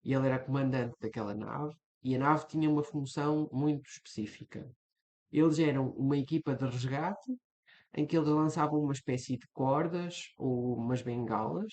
e ele era comandante daquela nave, e a nave tinha uma função muito específica. Eles eram uma equipa de resgate em que eles lançavam uma espécie de cordas ou umas bengalas.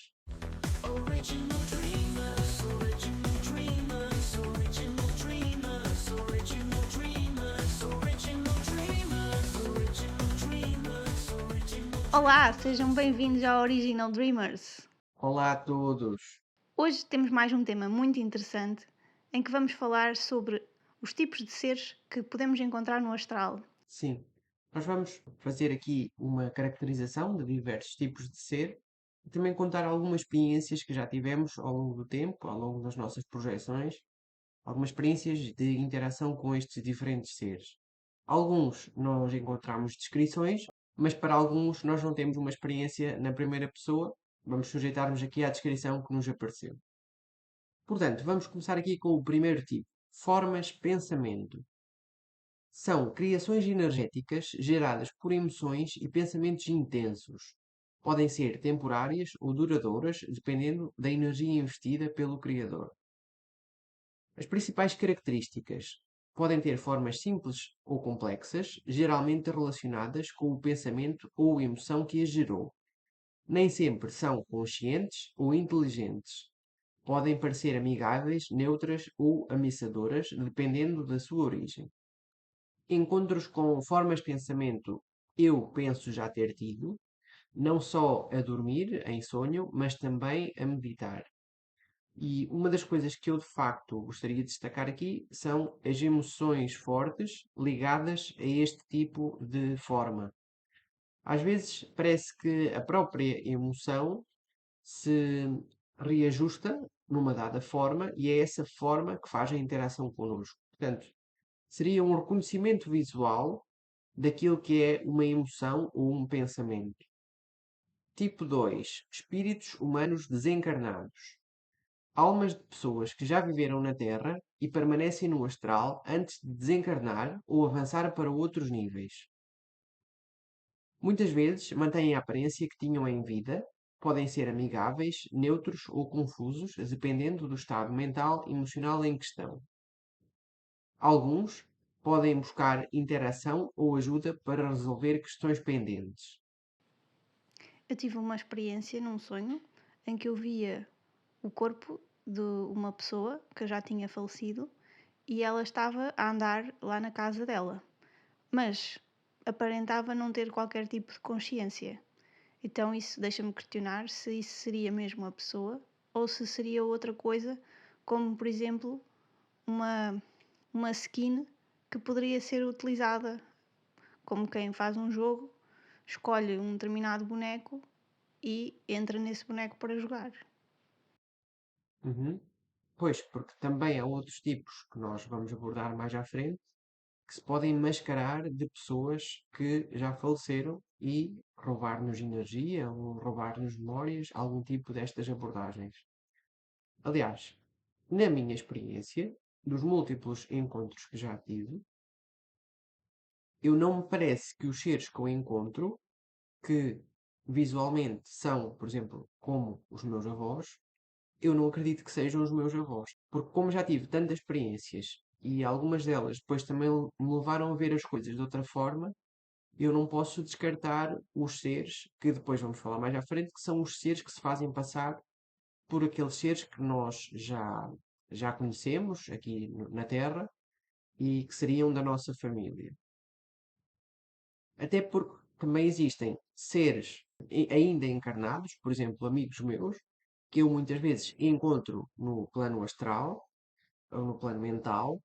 Original dreamers, original dreamers, original dreamers, original dreamers, original dreamers, original dreamers, original. Olá, sejam bem-vindos ao Original Dreamers. Olá a todos! Hoje temos mais um tema muito interessante em que vamos falar sobre os tipos de seres que podemos encontrar no astral. Sim, nós vamos fazer aqui uma caracterização de diversos tipos de ser e também contar algumas experiências que já tivemos ao longo do tempo, ao longo das nossas projeções, algumas experiências de interação com estes diferentes seres. Alguns nós encontramos descrições, mas para alguns nós não temos uma experiência na primeira pessoa. Vamos sujeitar-nos aqui à descrição que nos apareceu. Portanto, vamos começar aqui com o primeiro tipo: formas pensamento. São criações energéticas geradas por emoções e pensamentos intensos. Podem ser temporárias ou duradouras, dependendo da energia investida pelo Criador. As principais características podem ter formas simples ou complexas, geralmente relacionadas com o pensamento ou emoção que as gerou. Nem sempre são conscientes ou inteligentes. Podem parecer amigáveis, neutras ou ameaçadoras, dependendo da sua origem. Encontros com formas de pensamento eu penso já ter tido, não só a dormir, em sonho, mas também a meditar. E uma das coisas que eu de facto gostaria de destacar aqui são as emoções fortes ligadas a este tipo de forma. Às vezes parece que a própria emoção se reajusta numa dada forma e é essa forma que faz a interação connosco. Portanto, seria um reconhecimento visual daquilo que é uma emoção ou um pensamento. Tipo 2: espíritos humanos desencarnados. Almas de pessoas que já viveram na Terra e permanecem no astral antes de desencarnar ou avançar para outros níveis. Muitas vezes mantêm a aparência que tinham em vida, podem ser amigáveis, neutros ou confusos, dependendo do estado mental e emocional em questão. Alguns podem buscar interação ou ajuda para resolver questões pendentes. Eu tive uma experiência num sonho em que eu via o corpo de uma pessoa que já tinha falecido e ela estava a andar lá na casa dela, mas aparentava não ter qualquer tipo de consciência. Então isso deixa-me questionar se isso seria mesmo a pessoa ou se seria outra coisa, como por exemplo uma, uma skin que poderia ser utilizada como quem faz um jogo, escolhe um determinado boneco e entra nesse boneco para jogar. Uhum. Pois, porque também há outros tipos que nós vamos abordar mais à frente que se podem mascarar de pessoas que já faleceram e roubar-nos energia ou roubar-nos memórias, algum tipo destas abordagens. Aliás, na minha experiência, dos múltiplos encontros que já tive, eu não me parece que os seres que eu encontro, que visualmente são, por exemplo, como os meus avós, eu não acredito que sejam os meus avós. Porque como já tive tantas experiências e algumas delas depois também me levaram a ver as coisas de outra forma, eu não posso descartar os seres, que depois vamos falar mais à frente, que são os seres que se fazem passar por aqueles seres que nós já conhecemos aqui na Terra e que seriam da nossa família. Até porque também existem seres ainda encarnados, por exemplo, amigos meus, que eu muitas vezes encontro no plano astral ou no plano mental,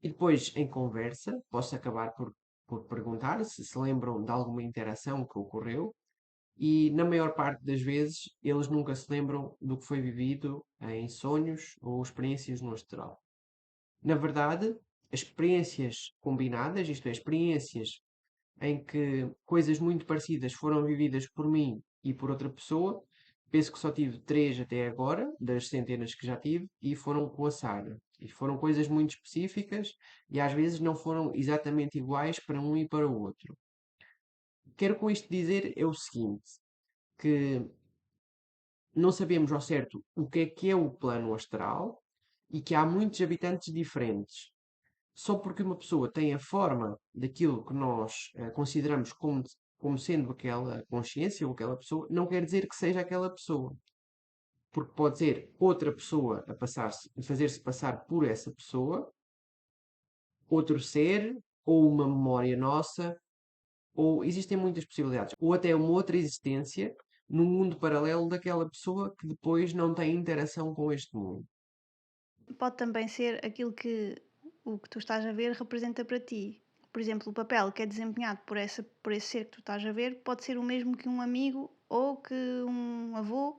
e depois em conversa posso acabar por perguntar se lembram de alguma interação que ocorreu, e na maior parte das vezes eles nunca se lembram do que foi vivido em sonhos ou experiências no astral. Na verdade, as experiências combinadas, isto é, experiências em que coisas muito parecidas foram vividas por mim e por outra pessoa. Penso que só tive três até agora, das centenas que já tive, e foram com a Sara. E foram coisas muito específicas e às vezes não foram exatamente iguais para um e para o outro. Quero com isto dizer é o seguinte, que não sabemos ao certo o que é o plano astral e que há muitos habitantes diferentes. Só porque uma pessoa tem a forma daquilo que nós consideramos como sendo aquela consciência ou aquela pessoa, não quer dizer que seja aquela pessoa. Porque pode ser outra pessoa a fazer-se passar por essa pessoa, outro ser, ou uma memória nossa, ou existem muitas possibilidades, ou até uma outra existência num mundo paralelo daquela pessoa que depois não tem interação com este mundo. Pode também ser aquilo que o que tu estás a ver representa para ti. Por exemplo, o papel que é desempenhado por esse ser que tu estás a ver pode ser o mesmo que um amigo ou que um avô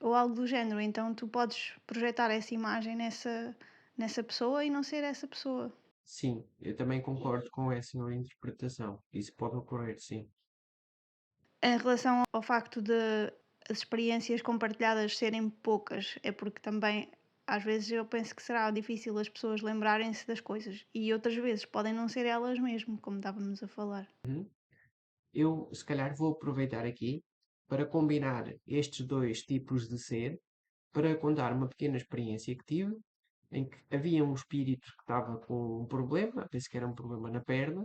ou algo do género. Então tu podes projetar essa imagem nessa pessoa e não ser essa pessoa. Sim, eu também concordo com essa interpretação. Isso pode ocorrer, sim. Em relação ao facto de as experiências compartilhadas serem poucas, é porque também às vezes eu penso que será difícil as pessoas lembrarem-se das coisas e outras vezes podem não ser elas mesmo, como estávamos a falar. Uhum. Eu, se calhar, vou aproveitar aqui para combinar estes dois tipos de ser para contar uma pequena experiência que tive, em que havia um espírito que estava com um problema, penso que era um problema na perna,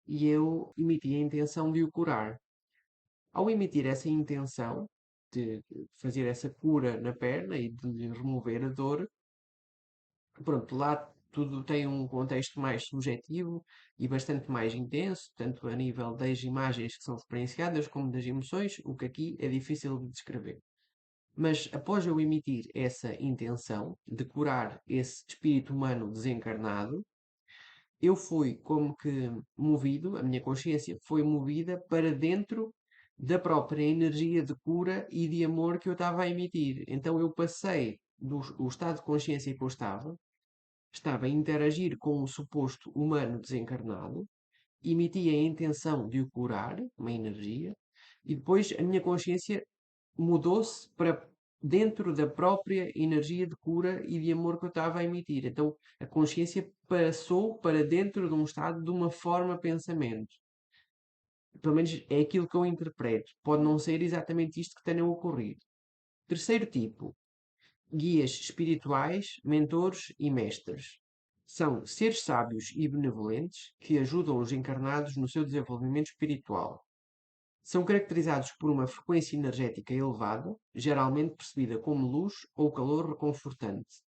e eu emiti a intenção de o curar. Ao emitir essa intenção de fazer essa cura na perna e de lhe remover a dor, pronto, lá tudo tem um contexto mais subjetivo e bastante mais intenso, tanto a nível das imagens que são experienciadas como das emoções, o que aqui é difícil de descrever. Mas após eu emitir essa intenção de curar esse espírito humano desencarnado, eu fui como que movido, a minha consciência foi movida para dentro da própria energia de cura e de amor que eu estava a emitir. Então eu passei do o estado de consciência que eu estava a interagir com o suposto humano desencarnado, emiti a intenção de o curar, uma energia, e depois a minha consciência mudou-se para dentro da própria energia de cura e de amor que eu estava a emitir. Então a consciência passou para dentro de um estado de uma forma pensamento. Pelo menos é aquilo que eu interpreto. Pode não ser exatamente isto que tenha ocorrido. Terceiro tipo, guias espirituais, mentores e mestres. São seres sábios e benevolentes que ajudam os encarnados no seu desenvolvimento espiritual. São caracterizados por uma frequência energética elevada, geralmente percebida como luz ou calor reconfortante.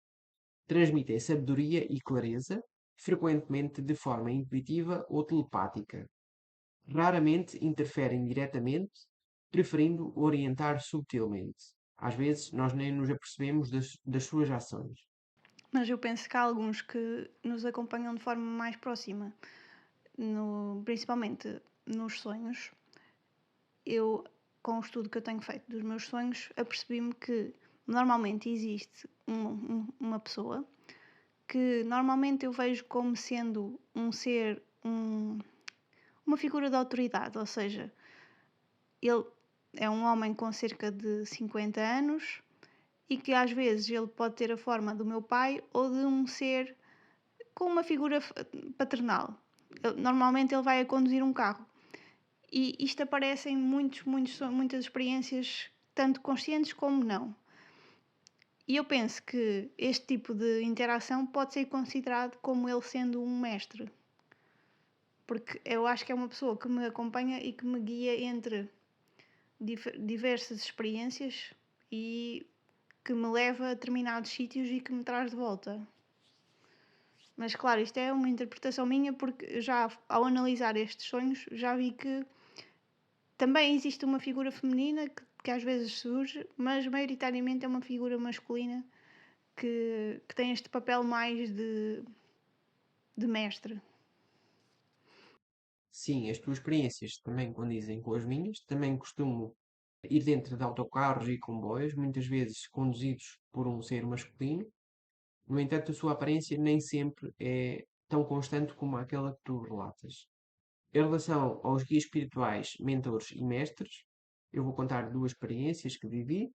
Transmitem sabedoria e clareza, frequentemente de forma intuitiva ou telepática. Raramente interferem diretamente, preferindo orientar subtilmente. Às vezes, nós nem nos apercebemos das suas ações. Mas eu penso que há alguns que nos acompanham de forma mais próxima, principalmente nos sonhos. Eu, com o estudo que eu tenho feito dos meus sonhos, apercebi-me que normalmente existe uma pessoa que normalmente eu vejo como sendo um ser, uma figura de autoridade, ou seja, ele é um homem com cerca de 50 anos e que às vezes ele pode ter a forma do meu pai ou de um ser com uma figura paternal. Normalmente ele vai a conduzir um carro. E isto aparece em muitas experiências, tanto conscientes como não. E eu penso que este tipo de interação pode ser considerado como ele sendo um mestre. Porque eu acho que é uma pessoa que me acompanha e que me guia entre diversas experiências e que me leva a determinados sítios e que me traz de volta. Mas claro, isto é uma interpretação minha porque já ao analisar estes sonhos já vi que também existe uma figura feminina que às vezes surge, mas maioritariamente é uma figura masculina que tem este papel mais de mestre. Sim, as tuas experiências também condizem com as minhas. Também costumo ir dentro de autocarros e comboios, muitas vezes conduzidos por um ser masculino. No entanto, a sua aparência nem sempre é tão constante como aquela que tu relatas. Em relação aos guias espirituais, mentores e mestres, eu vou contar duas experiências que vivi.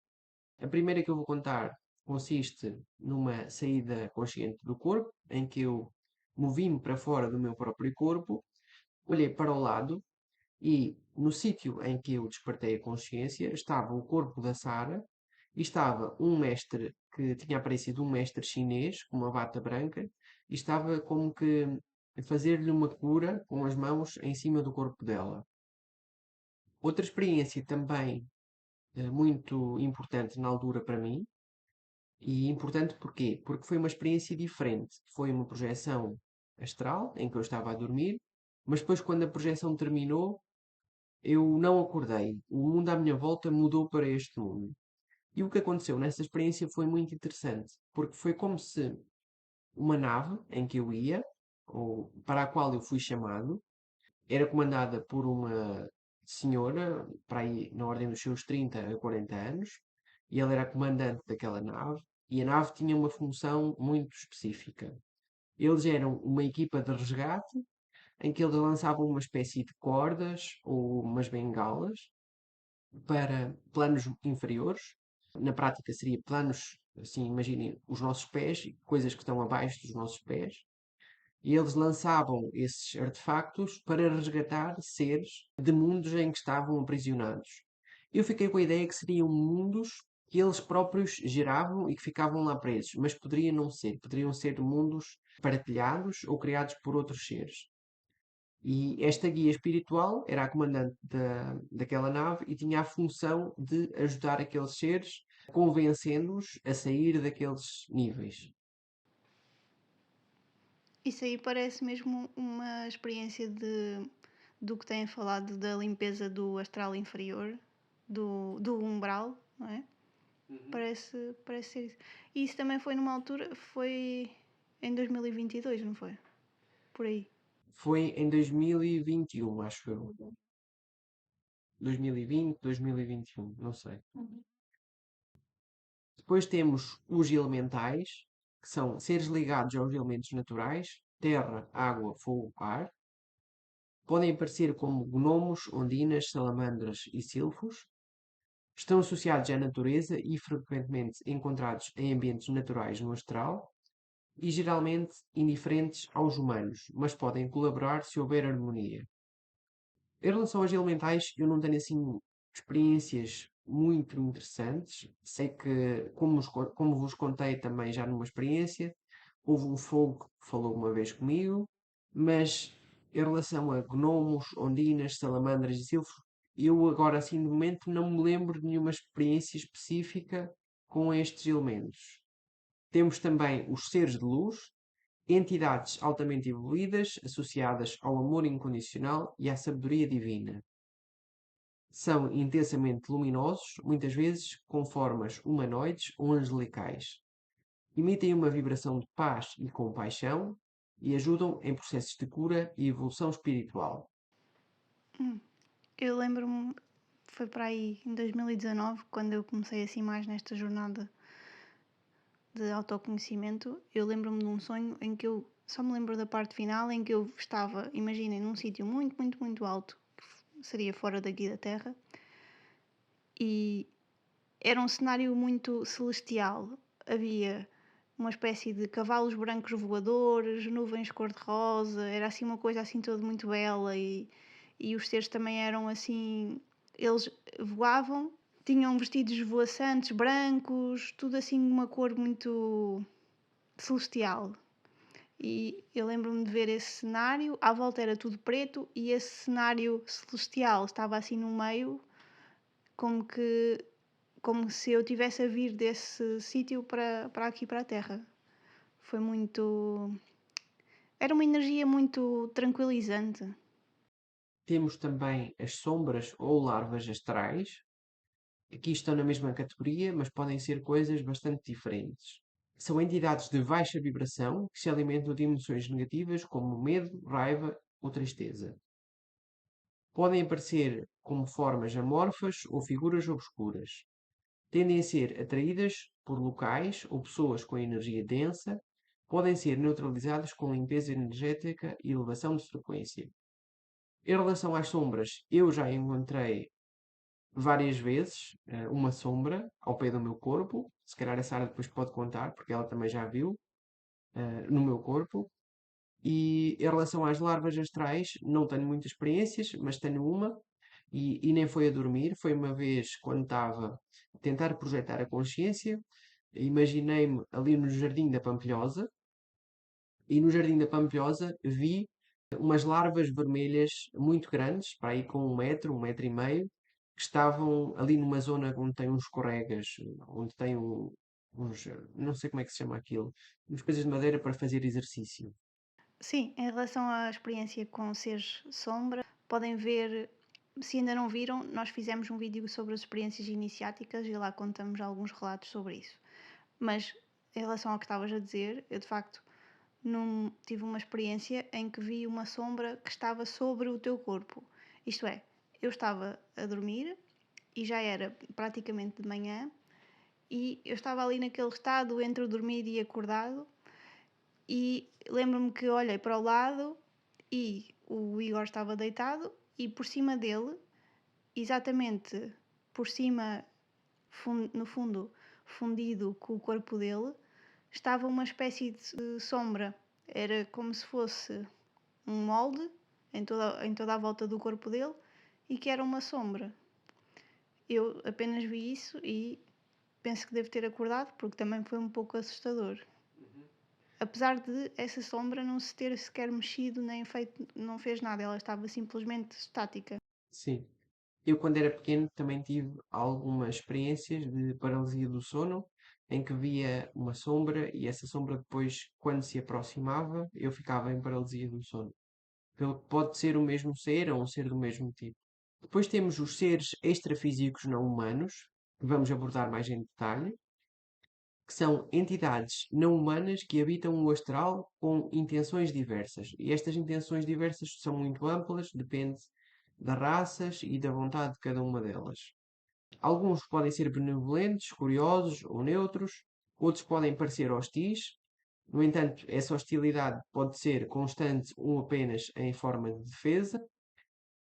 A primeira que eu vou contar consiste numa saída consciente do corpo, em que eu movi-me para fora do meu próprio corpo, olhei para o lado e no sítio em que eu despertei a consciência estava o corpo da Sara e estava um mestre que tinha aparecido um mestre chinês com uma bata branca e estava como que a fazer-lhe uma cura com as mãos em cima do corpo dela. Outra experiência também muito importante na altura para mim, e importante porquê? Porque foi uma experiência diferente. Foi uma projeção astral em que eu estava a dormir, mas depois, quando a projeção terminou, eu não acordei. O mundo à minha volta mudou para este mundo. E o que aconteceu nessa experiência foi muito interessante, porque foi como se uma nave em que eu ia, ou para a qual eu fui chamado, era comandada por uma senhora, para aí na ordem dos seus 30 a 40 anos, e ela era a comandante daquela nave, e a nave tinha uma função muito específica. Eles eram uma equipa de resgate em que eles lançavam uma espécie de cordas ou umas bengalas para planos inferiores. Na prática seria planos, assim, imaginem os nossos pés, coisas que estão abaixo dos nossos pés, e eles lançavam esses artefactos para resgatar seres de mundos em que estavam aprisionados. Eu fiquei com a ideia que seriam mundos que eles próprios geravam e que ficavam lá presos, mas poderia não ser. Poderiam ser mundos partilhados ou criados por outros seres. E esta guia espiritual era a comandante daquela nave e tinha a função de ajudar aqueles seres, convencendo-os a sair daqueles níveis. Isso aí parece mesmo uma experiência do que têm falado da limpeza do astral inferior, do umbral, não é? Parece ser isso. E isso também foi numa altura, foi em 2022, não foi? Por aí. Foi em 2021, acho eu. 2020, 2021, não sei. Depois temos os elementais, que são seres ligados aos elementos naturais, terra, água, fogo, ar. Podem aparecer como gnomos, ondinas, salamandras e silfos. Estão associados à natureza e frequentemente encontrados em ambientes naturais no astral e geralmente indiferentes aos humanos, mas podem colaborar se houver harmonia. Em relação aos elementais, eu não tenho assim experiências muito interessantes. Sei que, como vos contei também já numa experiência, houve um fogo que falou uma vez comigo, mas em relação a gnomos, ondinas, salamandras e silfos, eu agora assim de momento não me lembro de nenhuma experiência específica com estes elementos. Temos também os seres de luz, entidades altamente evoluídas associadas ao amor incondicional e à sabedoria divina. São intensamente luminosos, muitas vezes com formas humanoides ou angelicais. Emitem uma vibração de paz e compaixão e ajudam em processos de cura e evolução espiritual. Eu lembro-me, foi para aí em 2019, quando eu comecei assim mais nesta jornada de autoconhecimento. Eu lembro-me de um sonho em que eu só me lembro da parte final em que eu estava, imaginem, num sítio muito, muito, muito alto, que seria fora daqui da Terra, e era um cenário muito celestial. Havia uma espécie de cavalos brancos voadores, nuvens cor-de-rosa, era assim uma coisa assim toda muito bela e os seres também eram assim, eles voavam, tinham vestidos voaçantes brancos, tudo assim de uma cor muito celestial. E eu lembro-me de ver esse cenário, à volta era tudo preto e esse cenário celestial estava assim no meio, como que como se eu tivesse a vir desse sítio para aqui para a Terra. Foi muito. Era uma energia muito tranquilizante. Temos também as sombras ou larvas astrais. Aqui estão na mesma categoria, mas podem ser coisas bastante diferentes. São entidades de baixa vibração que se alimentam de emoções negativas como medo, raiva ou tristeza. Podem aparecer como formas amorfas ou figuras obscuras. Tendem a ser atraídas por locais ou pessoas com energia densa. Podem ser neutralizadas com limpeza energética e elevação de frequência. Em relação às sombras, eu já encontrei várias vezes uma sombra ao pé do meu corpo. Se calhar a Sara depois pode contar, porque ela também já viu no meu corpo. E em relação às larvas astrais, não tenho muitas experiências, mas tenho uma, e nem foi a dormir, foi uma vez quando estava a tentar projetar a consciência. Imaginei-me ali no Jardim da Pampilhosa e no Jardim da Pampilhosa vi umas larvas vermelhas muito grandes, para aí com 1 metro, 1 metro e meio, que estavam ali numa zona onde tem uns escorregas, onde tem uns, não sei como é que se chama aquilo, umas coisas de madeira para fazer exercício. Sim, em relação à experiência com seres sombra, podem ver, se ainda não viram, nós fizemos um vídeo sobre as experiências iniciáticas e lá contamos alguns relatos sobre isso. Mas em relação ao que estavas a dizer, eu de facto tive uma experiência em que vi uma sombra que estava sobre o teu corpo. Isto é, eu estava a dormir e já era praticamente de manhã e eu estava ali naquele estado entre o dormir e acordado e lembro-me que olhei para o lado e o Igor estava deitado e por cima dele, exatamente por cima, no fundo, fundido com o corpo dele, estava uma espécie de sombra. Era como se fosse um molde em toda a volta do corpo dele e que era uma sombra. Eu apenas vi isso e penso que devo ter acordado porque também foi um pouco assustador. Apesar de essa sombra não se ter sequer mexido nem feito, não fez nada, ela estava simplesmente estática. Sim. Eu, quando era pequeno, também tive algumas experiências de paralisia do sono, em que via uma sombra e essa sombra depois, quando se aproximava, eu ficava em paralisia do sono. Pelo que pode ser o mesmo ser ou um ser do mesmo tipo. Depois temos os seres extrafísicos não humanos, que vamos abordar mais em detalhe, que são entidades não humanas que habitam o astral com intenções diversas. E estas intenções diversas são muito amplas, depende das raças e da vontade de cada uma delas. Alguns podem ser benevolentes, curiosos ou neutros, outros podem parecer hostis. No entanto, essa hostilidade pode ser constante ou apenas em forma de defesa,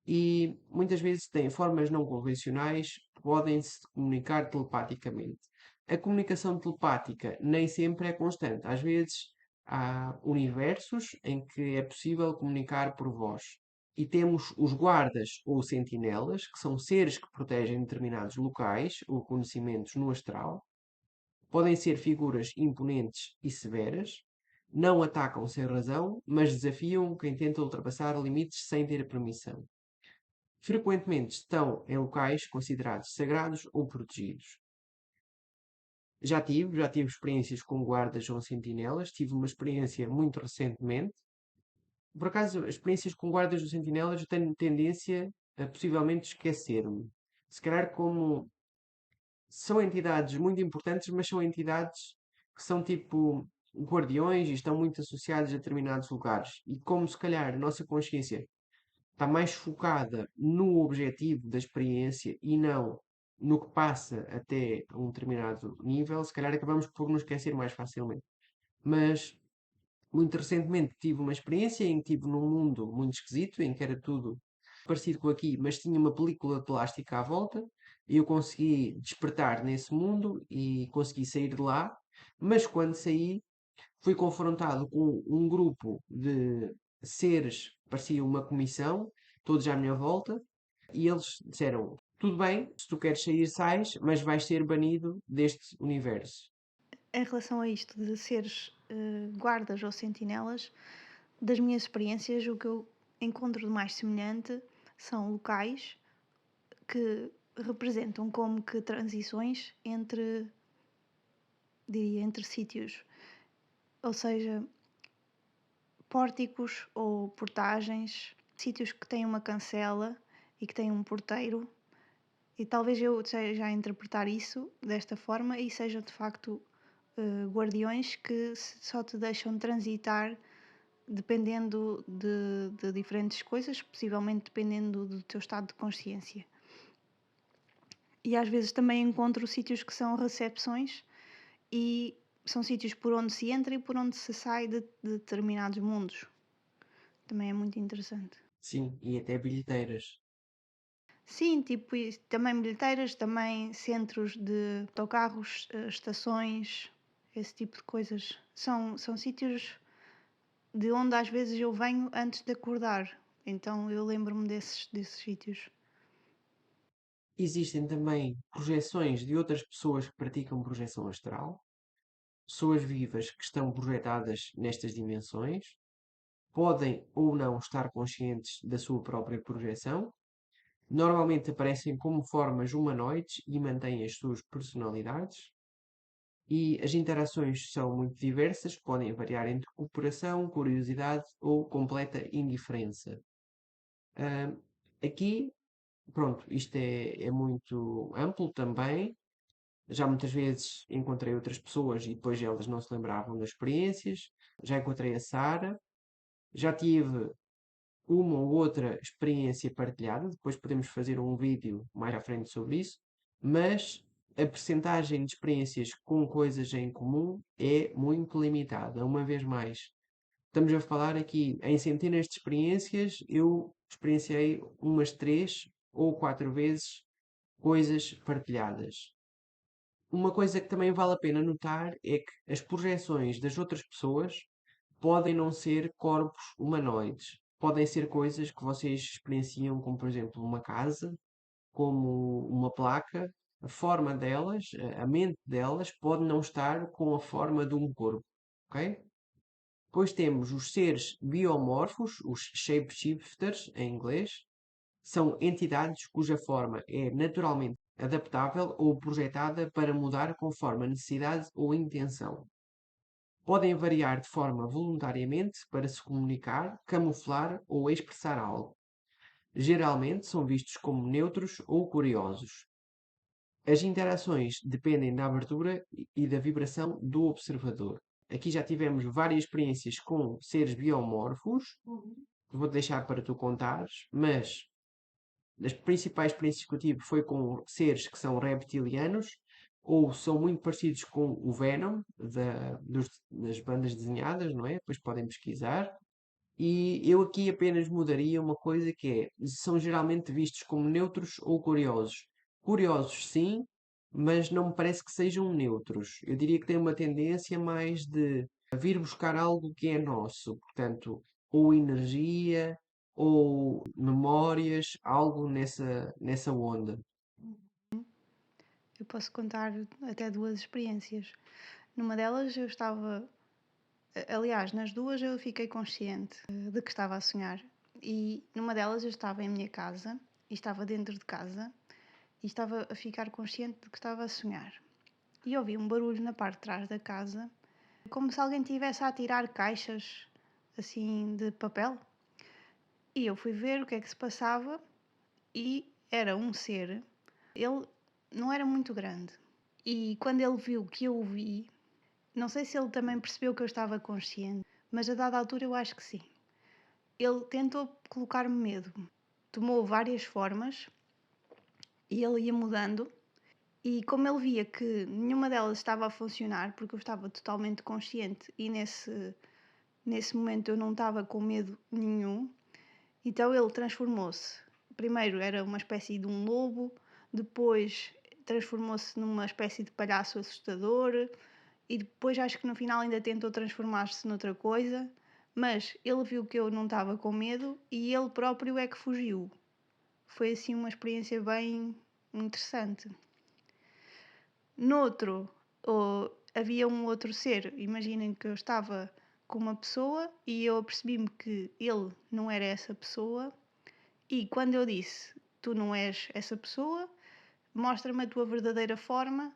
e muitas vezes têm formas não convencionais, podem-se comunicar telepaticamente. A comunicação telepática nem sempre é constante. Às vezes há universos em que é possível comunicar por voz. E temos os guardas ou sentinelas, que são seres que protegem determinados locais ou conhecimentos no astral. Podem ser figuras imponentes e severas, não atacam sem razão, mas desafiam quem tenta ultrapassar limites sem ter permissão. Frequentemente estão em locais considerados sagrados ou protegidos. Já tive experiências com guardas ou sentinelas, tive uma experiência muito recentemente. Por acaso, experiências com guardas ou sentinelas eu tenho tendência a possivelmente esquecer-me. Se calhar como são entidades muito importantes, mas são entidades que são tipo guardiões e estão muito associadas a determinados lugares. E como se calhar a nossa consciência está mais focada no objetivo da experiência e não no que passa até um determinado nível, se calhar acabamos por nos esquecer mais facilmente. Mas muito recentemente tive uma experiência em que estive num mundo muito esquisito, em que era tudo parecido com aqui, mas tinha uma película plástica à volta, e eu consegui despertar nesse mundo e consegui sair de lá, mas quando saí fui confrontado com um grupo de seres, parecia uma comissão, todos à minha volta, e eles disseram: tudo bem, se tu queres sair, sais, mas vais ser banido deste universo. Em relação a isto de seres guardas ou sentinelas, das minhas experiências, o que eu encontro de mais semelhante são locais que representam como que transições entre, diria, entre sítios. Ou seja, pórticos ou portagens, sítios que têm uma cancela e que têm um porteiro. E talvez eu esteja a interpretar isso desta forma e sejam de facto guardiões que só te deixam transitar dependendo de diferentes coisas, possivelmente dependendo do teu estado de consciência. E às vezes também encontro sítios que são recepções e são sítios por onde se entra e por onde se sai de determinados mundos. Também é muito interessante. Sim, e até bilheteiras. Sim, tipo isso. Também bilheteiras, também centros de autocarros, estações, esse tipo de coisas. São sítios de onde às vezes eu venho antes de acordar. Então eu lembro-me desses sítios. Existem também projeções de outras pessoas que praticam projeção astral. pessoas vivas que estão projetadas nestas dimensões, podem ou não estar conscientes da sua própria projeção. Normalmente aparecem como formas humanoides e mantêm as suas personalidades. E as interações são muito diversas, podem variar entre cooperação, curiosidade ou completa indiferença. Ah, aqui, pronto, isto é muito amplo também. Já muitas vezes encontrei outras pessoas e depois elas não se lembravam das experiências. Já encontrei a Sara, já tive uma ou outra experiência partilhada, depois podemos fazer um vídeo mais à frente sobre isso, mas a percentagem de experiências com coisas em comum é muito limitada. Uma vez mais, estamos a falar aqui em centenas de experiências, eu experienciei umas 3 ou 4 vezes coisas partilhadas. Uma coisa que também vale a pena notar é que as projeções das outras pessoas podem não ser corpos humanoides. Podem ser coisas que vocês experienciam, como por exemplo uma casa, como uma placa. A forma delas, a mente delas, pode não estar com a forma de um corpo. Ok? Depois temos os seres biomorfos, os shapeshifters em inglês, são entidades cuja forma é naturalmente adaptável ou projetada para mudar conforme a necessidade ou intenção. Podem variar de forma voluntariamente para se comunicar, camuflar ou expressar algo. Geralmente são vistos como neutros ou curiosos. As interações dependem da abertura e da vibração do observador. Aqui já tivemos várias experiências com seres biomorfos, vou deixar para tu contares, mas das principais experiências que eu tive foi com seres que são reptilianos ou são muito parecidos com o Venom das bandas desenhadas, não é? Depois podem pesquisar. E eu aqui apenas mudaria uma coisa que é, são geralmente vistos como neutros ou curiosos. Curiosos sim, mas não me parece que sejam neutros. Eu diria que têm uma tendência mais de vir buscar algo que é nosso, portanto, ou energia, ou memórias, algo nessa onda. Eu posso contar até 2 experiências. Numa delas eu estava. Aliás, nas duas eu fiquei consciente de que estava a sonhar. E numa delas eu estava em minha casa e estava dentro de casa e estava a ficar consciente de que estava a sonhar. E ouvi um barulho na parte de trás da casa, como se alguém estivesse a tirar caixas assim de papel. E eu fui ver o que é que se passava e era um ser. Ele não era muito grande. E quando ele viu que eu o vi, não sei se ele também percebeu que eu estava consciente, mas a dada altura eu acho que sim. Ele tentou colocar-me medo. Tomou várias formas e ele ia mudando. E como ele via que nenhuma delas estava a funcionar, porque eu estava totalmente consciente e nesse momento eu não estava com medo nenhum, então ele transformou-se. Primeiro era uma espécie de um lobo, depois transformou-se numa espécie de palhaço assustador e depois acho que no final ainda tentou transformar-se noutra coisa, mas ele viu que eu não estava com medo e ele próprio é que fugiu. Foi assim uma experiência bem interessante. Noutro, havia um outro ser. Imaginem que eu estava com uma pessoa e eu apercebi-me que ele não era essa pessoa. E quando eu disse, tu não és essa pessoa, mostra-me a tua verdadeira forma,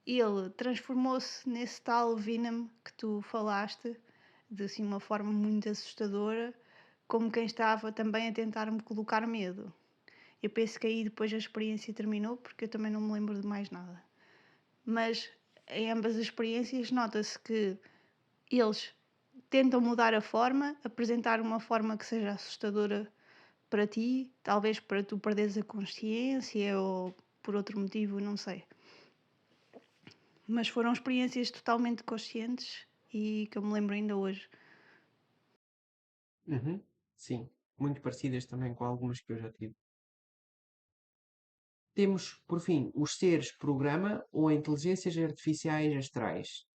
ele transformou-se nesse tal Venom que tu falaste, de assim uma forma muito assustadora, como quem estava também a tentar me colocar medo. Eu penso que aí depois a experiência terminou, porque eu também não me lembro de mais nada. Mas em ambas as experiências nota-se que eles tentam mudar a forma, apresentar uma forma que seja assustadora para ti, talvez para tu perderes a consciência ou por outro motivo, não sei. Mas foram experiências totalmente conscientes e que eu me lembro ainda hoje. Uhum, sim, muito parecidas também com algumas que eu já tive. Temos, por fim, os seres programa ou inteligências artificiais astrais.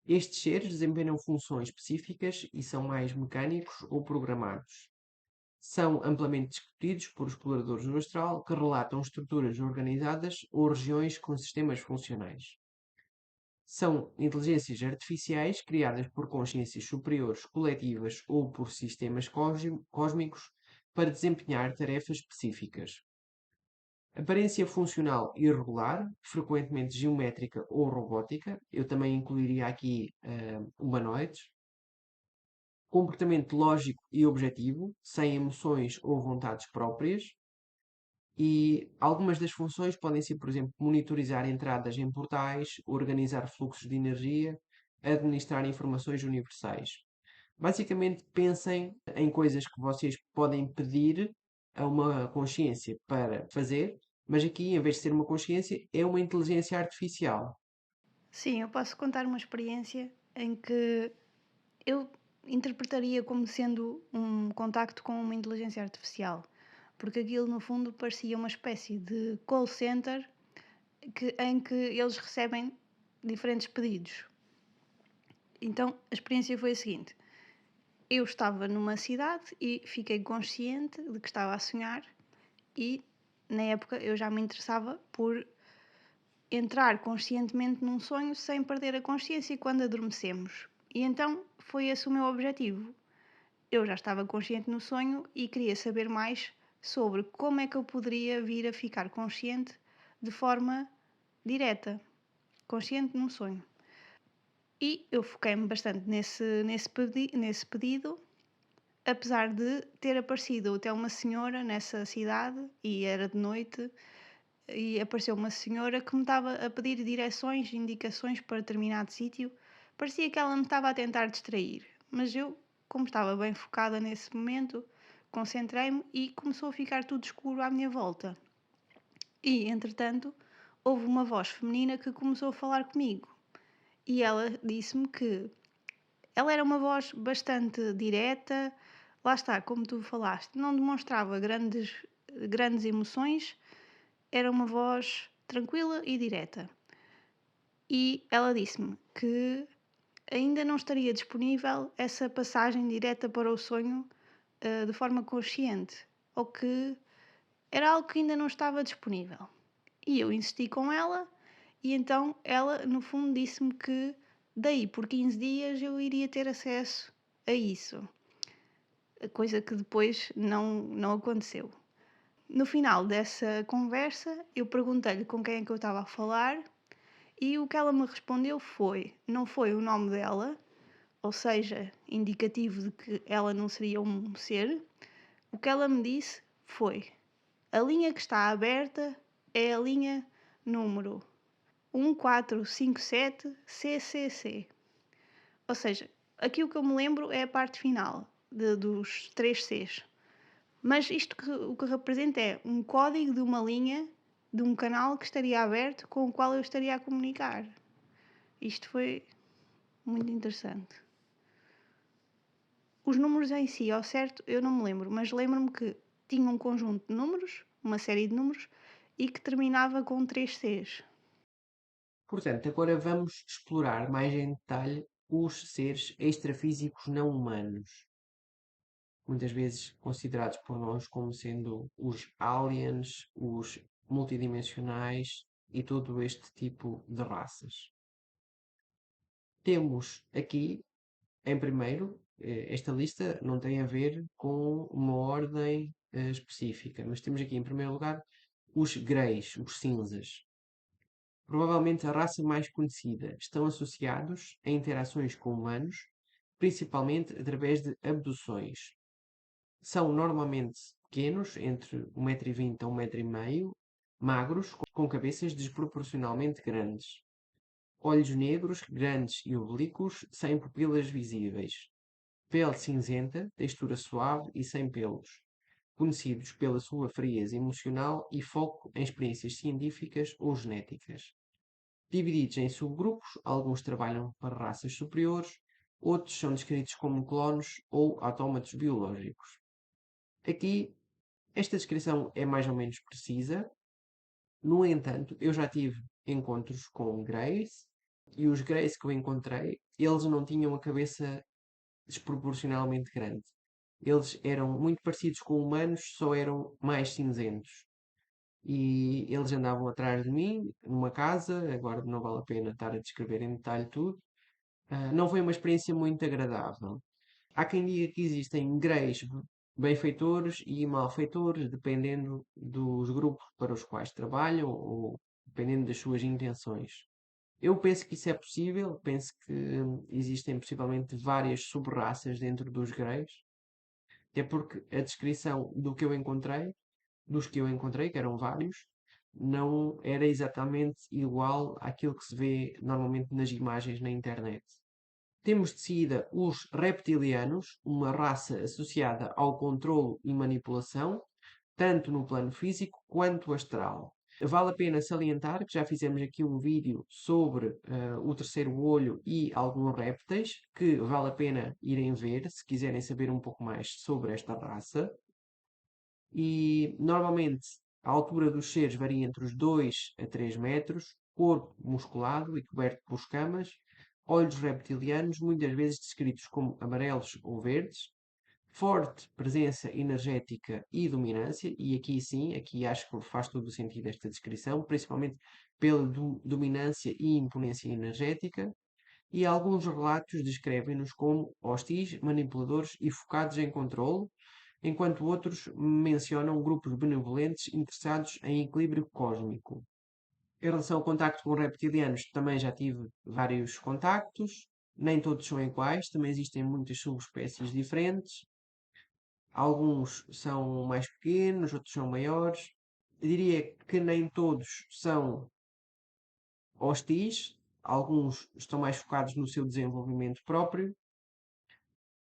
Estes seres desempenham funções específicas e são mais mecânicos ou programados. São amplamente discutidos por exploradores do astral que relatam estruturas organizadas ou regiões com sistemas funcionais. São inteligências artificiais criadas por consciências superiores coletivas ou por sistemas cósmicos para desempenhar tarefas específicas. Aparência funcional irregular, frequentemente geométrica ou robótica. Eu também incluiria aqui humanoides. Comportamento lógico e objetivo, sem emoções ou vontades próprias. E algumas das funções podem ser, por exemplo, monitorizar entradas em portais, organizar fluxos de energia, administrar informações universais. Basicamente, pensem em coisas que vocês podem pedir a uma consciência para fazer, mas aqui, em vez de ser uma consciência, é uma inteligência artificial. Sim, eu posso contar uma experiência em que eu interpretaria como sendo um contacto com uma inteligência artificial, porque aquilo no fundo parecia uma espécie de call center em que eles recebem diferentes pedidos. Então a experiência foi a seguinte: eu estava numa cidade e fiquei consciente de que estava a sonhar, e na época eu já me interessava por entrar conscientemente num sonho sem perder a consciência quando adormecemos. E então foi esse o meu objetivo. Eu já estava consciente no sonho e queria saber mais sobre como é que eu poderia vir a ficar consciente de forma direta, consciente num sonho. E eu foquei-me bastante nesse pedido, apesar de ter aparecido até uma senhora nessa cidade, e era de noite, e apareceu uma senhora que me estava a pedir direções, indicações para determinado sítio. Parecia que ela me estava a tentar distrair, mas eu, como estava bem focada nesse momento, concentrei-me e começou a ficar tudo escuro à minha volta. E, entretanto, houve uma voz feminina que começou a falar comigo. E ela disse-me que ela era uma voz bastante direta, lá está, como tu falaste, não demonstrava grandes emoções, era uma voz tranquila e direta. E ela disse-me que ainda não estaria disponível essa passagem direta para o sonho de forma consciente, ou que era algo que ainda não estava disponível. E eu insisti com ela, e então ela, no fundo, disse-me que daí por 15 dias eu iria ter acesso a isso, coisa que depois não aconteceu. No final dessa conversa, eu perguntei-lhe com quem é que eu estava a falar, e o que ela me respondeu não foi o nome dela, ou seja, indicativo de que ela não seria um ser. O que ela me disse foi: a linha que está aberta é a linha número 1457 CCC. Ou seja, aqui o que eu me lembro é a parte final dos 3 Cs. Mas o que representa é um código de uma linha de um canal que estaria aberto com o qual eu estaria a comunicar. Isto foi muito interessante. Os números em si, ao certo, eu não me lembro, mas lembro-me que tinha um conjunto de números, uma série de números, e que terminava com 3 Cs. Portanto, agora vamos explorar mais em detalhe os seres extrafísicos não humanos, muitas vezes considerados por nós como sendo os aliens, os multidimensionais e todo este tipo de raças. Temos aqui, em primeiro, esta lista não tem a ver com uma ordem específica, mas temos aqui, em primeiro lugar, os greys, os cinzas. Provavelmente a raça mais conhecida. Estão associados a interações com humanos, principalmente através de abduções. São normalmente pequenos, entre 1,20 m a 1,5 m, magros, com cabeças desproporcionalmente grandes. Olhos negros, grandes e oblíquos, sem pupilas visíveis. Pele cinzenta, textura suave e sem pelos. Conhecidos pela sua frieza emocional e foco em experiências científicas ou genéticas. Divididos em subgrupos, alguns trabalham para raças superiores, outros são descritos como clones ou autómatos biológicos. Aqui, esta descrição é mais ou menos precisa. No entanto, eu já tive encontros com Greys e os Greys que eu encontrei, eles não tinham a cabeça desproporcionalmente grande. Eles eram muito parecidos com humanos, só eram mais cinzentos. e eles andavam atrás de mim, numa casa, agora não vale a pena estar a descrever em detalhe tudo. Não foi uma experiência muito agradável. Há quem diga que existem greys benfeitores e malfeitores, dependendo dos grupos para os quais trabalham ou dependendo das suas intenções. Eu penso que isso é possível, penso que existem possivelmente várias sub-raças dentro dos greys, até porque a descrição dos que eu encontrei, que eram vários, não era exatamente igual àquilo que se vê normalmente nas imagens na internet. Temos de seguida os reptilianos, uma raça associada ao controlo e manipulação, tanto no plano físico quanto astral. Vale a pena salientar que já fizemos aqui um vídeo sobre o terceiro olho e alguns répteis, que vale a pena irem ver se quiserem saber um pouco mais sobre esta raça. E normalmente a altura dos seres varia entre os 2 a 3 metros, corpo musculado e coberto por escamas, olhos reptilianos, muitas vezes descritos como amarelos ou verdes, forte presença energética e dominância, e aqui sim, aqui acho que faz todo o sentido esta descrição, principalmente pela dominância e imponência energética, e alguns relatos descrevem-nos como hostis, manipuladores e focados em controle, enquanto outros mencionam grupos benevolentes interessados em equilíbrio cósmico. Em relação ao contacto com reptilianos, também já tive vários contactos, nem todos são iguais, também existem muitas subespécies diferentes. Alguns são mais pequenos, outros são maiores. Eu diria que nem todos são hostis, alguns estão mais focados no seu desenvolvimento próprio,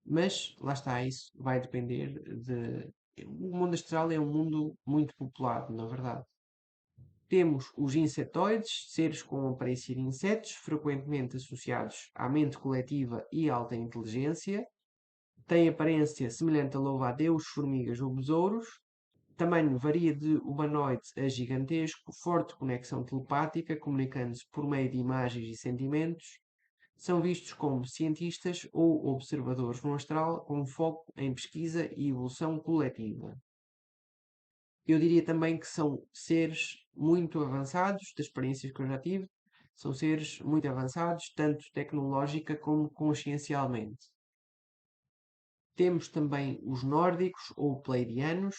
mas lá está, isso vai depender de. O mundo astral é um mundo muito populado, na verdade. Temos os insetoides, seres com aparência de insetos, frequentemente associados à mente coletiva e alta inteligência. Têm aparência semelhante a louva-a-Deus, formigas ou besouros. Tamanho varia de humanoide a gigantesco, forte conexão telepática, comunicando-se por meio de imagens e sentimentos. São vistos como cientistas ou observadores no astral, com foco em pesquisa e evolução coletiva. Eu diria também que são seres muito avançados, das experiências que eu já tive, são seres muito avançados, tanto tecnológica como consciencialmente. Temos também os nórdicos ou pleiadianos,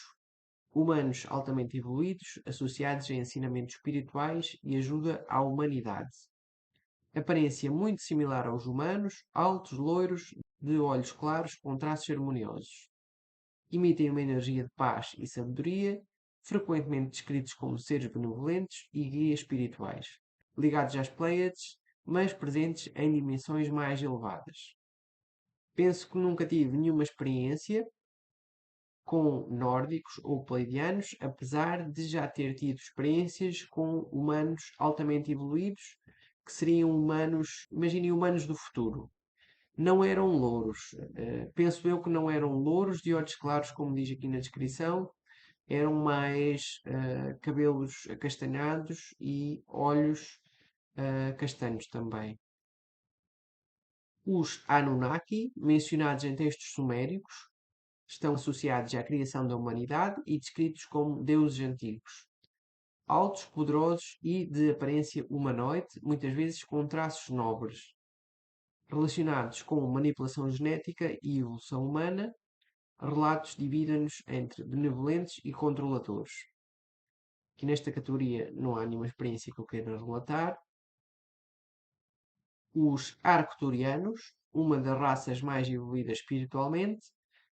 humanos altamente evoluídos, associados a ensinamentos espirituais e ajuda à humanidade. Aparência muito similar aos humanos, altos, loiros, de olhos claros, com traços harmoniosos. Emitem uma energia de paz e sabedoria, frequentemente descritos como seres benevolentes e guias espirituais, ligados às Pleiades, mas presentes em dimensões mais elevadas. Penso que nunca tive nenhuma experiência com nórdicos ou pleiadianos, apesar de já ter tido experiências com humanos altamente evoluídos, que seriam humanos, imaginem humanos do futuro. Não eram louros. Penso eu que não eram louros de olhos claros, como diz aqui na descrição, eram mais cabelos acastanhados e olhos castanhos também. Os Anunnaki, mencionados em textos suméricos, estão associados à criação da humanidade e descritos como deuses antigos. Altos, poderosos e de aparência humanoide, muitas vezes com traços nobres, relacionados com manipulação genética e evolução humana. Relatos dividem-nos entre benevolentes e controladores. Aqui nesta categoria não há nenhuma experiência que eu queira relatar. Os arcturianos, uma das raças mais evoluídas espiritualmente,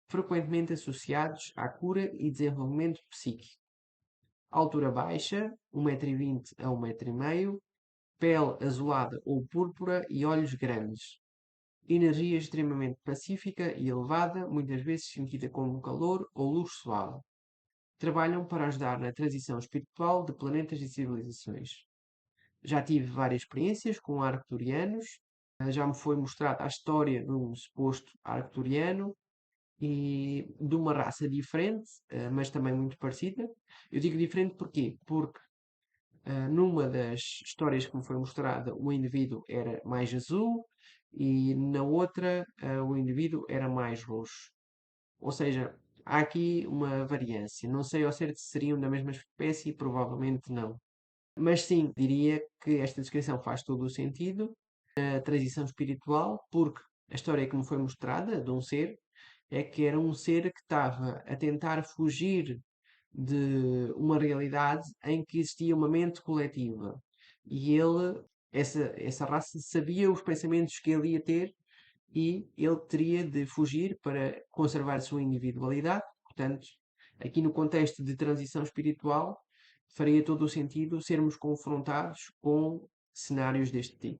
frequentemente associados à cura e desenvolvimento psíquico. Altura baixa, 1,20 m a 1,5 m, pele azulada ou púrpura e olhos grandes. Energia extremamente pacífica e elevada, muitas vezes sentida como calor ou luz suave. Trabalham para ajudar na transição espiritual de planetas e civilizações. Já tive várias experiências com arcturianos, já me foi mostrada a história de um suposto arcturiano e de uma raça diferente, mas também muito parecida. Eu digo diferente porquê? Porque numa das histórias que me foi mostrada, o indivíduo era mais azul e na outra o indivíduo era mais roxo. Ou seja, há aqui uma variância. Não sei ao certo se seriam da mesma espécie, provavelmente não. Mas sim, diria que esta descrição faz todo o sentido. A transição espiritual, porque a história que me foi mostrada de um ser é que era um ser que estava a tentar fugir de uma realidade em que existia uma mente coletiva. E ele, essa raça, sabia os pensamentos que ele ia ter e ele teria de fugir para conservar a sua individualidade. Portanto, aqui no contexto de transição espiritual, faria todo o sentido sermos confrontados com cenários deste tipo.